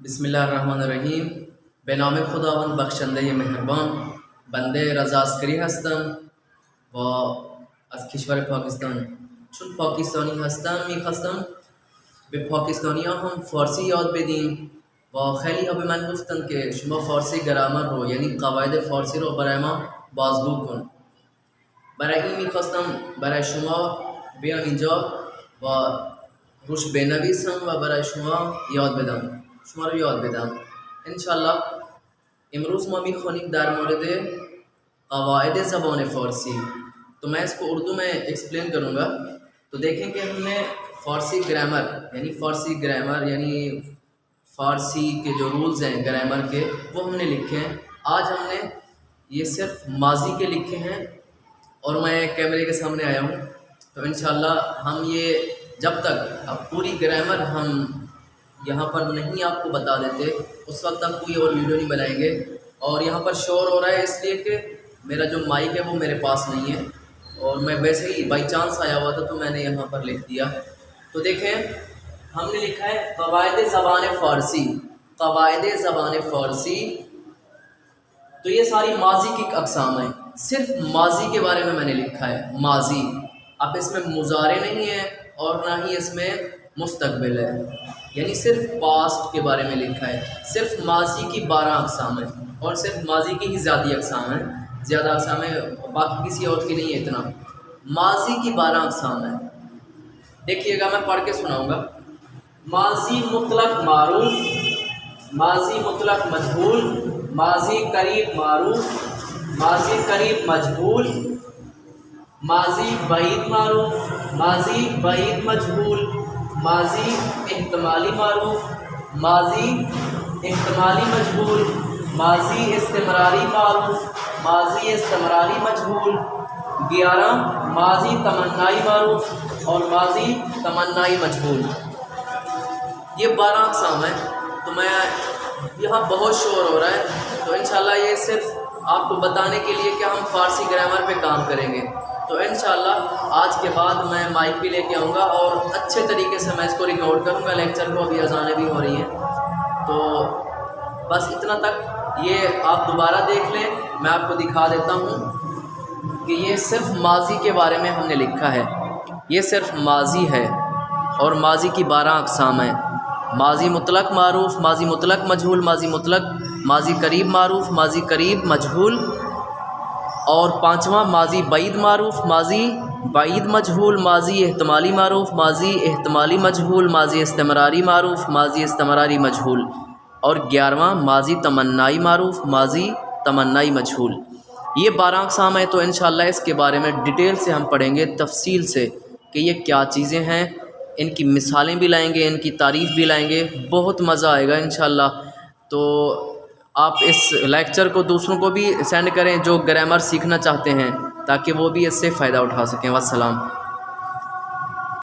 بسم الله الرحمن الرحیم. به نام خداوند بخشنده مهربان. بنده رضا عسکری هستم و از کشور پاکستان. چون پاکستانی هستم میخواستم به پاکستانی ها هم فارسی یاد بدیم و خیلی ها به من گفتن که شما فارسی گرامر رو یعنی قواعد فارسی رو برای ما بازگو کن. برای این میخواستم برای شما بیام اینجا و روش بنویسم و برای شما یاد بدم، شما رو یاد بدم انشالله. امروز ما میخونیم در مورد قواعد زبان فارسی. تو میں اس کو اردو میں ایکسپلین کروں گا. تو دیکھیں کہ ہم نے فارسی گرامر یعنی فارسی کے جو رولز ہیں گرامر کے وہ ہم نے لکھے ہیں. آج ہم نے یہ صرف ماضی کے لکھے ہیں اور میں کیمرے کے سامنے آیا ہوں. تو انشاءاللہ ہم یہ جب تک اب پوری گرامر ہم یہاں پر نہیں آپ کو بتا دیتے اس وقت تک کوئی اور ویڈیو نہیں بنائیں گے. اور یہاں پر شور ہو رہا ہے اس لیے کہ میرا جو مائک ہے وہ میرے پاس نہیں ہے اور میں ویسے ہی بائی چانس آیا ہوا تھا تو میں نے یہاں پر لکھ دیا. تو دیکھیں ہم نے لکھا ہے قواعد زبان فارسی. قواعد زبان فارسی تو یہ ساری ماضی کی اقسام ہیں. صرف ماضی کے بارے میں نے لکھا ہے ماضی. اب اس میں مضارع نہیں ہے اور نہ ہی اس میں مستقبل ہے، یعنی صرف پاسٹ کے بارے میں لکھا ہے. صرف ماضی کی 12 اقسام ہیں اور صرف ماضی کی ہی زیادہ اقسام ہیں، باقی کسی اور کی نہیں ہے. اتنا ماضی کی 12 اقسام ہیں. دیکھیے گا میں پڑھ کے سناؤں گا. ماضی مطلق معروف، ماضی مطلق مجہول، ماضی قریب معروف، ماضی قریب مجہول، ماضی بعید معروف، ماضی بعید مجہول، ماضی احتمالی معروف، ماضی احتمالی مجہول، ماضی استمراری معروف، ماضی استمراری مجہول. 11 ماضی تمنائی معروف اور ماضی تمنائی مجہول. یہ 12 اقسام ہیں. تو میں یہاں بہت شور ہو رہا ہے تو انشاءاللہ یہ صرف آپ کو بتانے کے لیے کہ ہم فارسی گرامر پہ کام کریں گے. تو انشاءاللہ آج کے بعد میں مائک بھی لے کے آؤں گا اور اچھے طریقے سے میں اس کو ریکارڈ کروں گا لیکچر کو. ابھی اذانیں بھی ہو رہی ہیں تو بس اتنا تک. یہ آپ دوبارہ دیکھ لیں، میں آپ کو دکھا دیتا ہوں کہ یہ صرف ماضی کے بارے میں ہم نے لکھا ہے. یہ صرف ماضی ہے اور ماضی کی 12 اقسام ہیں. ماضی مطلق معروف، ماضی مطلق مجہول، ماضی مطلق، ماضی قریب معروف، ماضی قریب مجہول، اور 5واں ماضی بعید معروف، ماضی بعید مجہول، ماضی احتمالی معروف، ماضی احتمالی مجہول، ماضی استمراری معروف، ماضی استمراری مجہول، اور 11واں ماضی تمنائی معروف، ماضی تمنائی مجہول. یہ 12 اقسام ہیں. تو انشاءاللہ اس کے بارے میں ڈیٹیل سے ہم پڑھیں گے تفصیل سے کہ یہ کیا چیزیں ہیں. ان کی مثالیں بھی لائیں گے، ان کی تعریف بھی لائیں گے. بہت مزہ آئے گا انشاءاللہ. تو آپ اس لیکچر کو دوسروں کو بھی سینڈ کریں جو گرامر سیکھنا چاہتے ہیں تاکہ وہ بھی اس سے فائدہ اٹھا سکیں. والسلام.